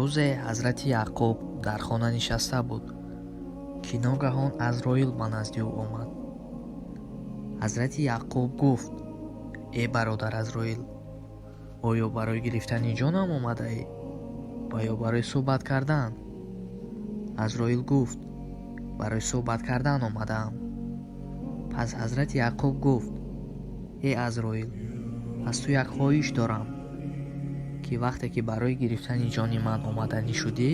рӯзе ҳазрати Яъқуб дар хона нишаста буд ки ногаҳон Азроил ба назди ӯ омад. ҳазрати Яъқуб гуфт: «Э бародар Азроил, оё барои гирифтани ҷонам омадаӣ ва ё барои суҳбат кардан?» Азроил гуфт: «Барои суҳбат кардан омадаам». Пас ҳазрати Яъқуб гуфт: «Э Азроил, аз ту як хоҳиш дорам, ки вақте ки барои гирифтани ҷони ман омаданӣ шудӣ,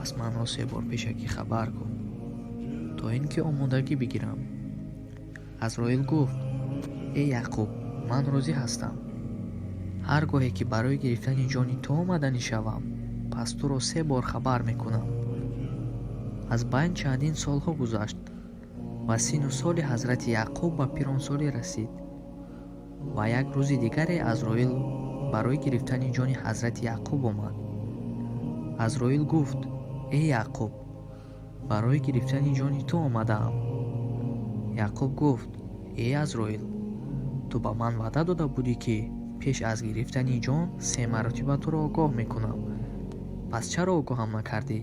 аз манро 3 бор пешакӣ хабар кун, то ин ки омодагӣ бигирам». Азроил гуфт: «Э Яъқуб, ман розӣ ҳастам. ҳар гоҳе ки барои гирифтани ҷони ту омаданӣ шавам, пас туро 3 бор хабар мекунам». аз байн чандин солҳо гузашт ва сину соли ҳазрати Яъқуб ба пиронсолӣ расид. ва як рӯзи дигаре Азроил барои гирифтани ҷони ҳазрати Яъқуб омад. Азроил гуфт: «Э Яъқуб, барои гирифтани ҷони ту омадаам». Яъқуб гуфт: «Э Азроил, ту ба ман ваъда дода будӣ ки пеш аз гирифтани ҷон 3 маротиба туро огоҳ мекунам. пас чаро огоҳам накардӣ?»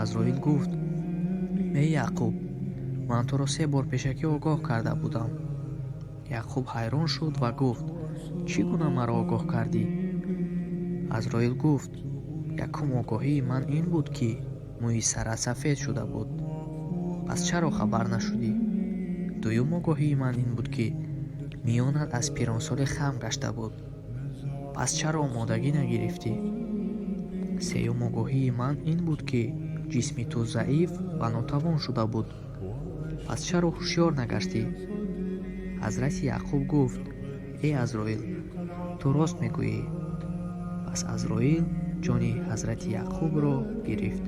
Азроил гуфт: «Э Яъқуб, ман туро 3 бор пешакӣ огоҳ карда будам». Яъқуб ҳайрон шуд ва гуфт: «Чӣ гуна маро огоҳ кардӣ?» Азроил гуфт: «Якум огоҳии ман ин буд, ки мӯи сарат сафед шуда буд. Пас чаро хабар нашудӣ? Дуюм огоҳии ман ин буд, ки миёнат аз пиронсолӣ хам гашта буд. Пас чаро омодагӣ нагирифтӣ? Сеюм огоҳии ман ин буд, ки ҷисми ту заиф ва нотавон шуда буд. Пас чаро ҳушёр нагаштӣ?» ҳазрати Яъқуб гуфт: «Э Азроил, ту рост мегӯӣ». Пас Азроил ҷони ҳазрати Яъқубро гирифт.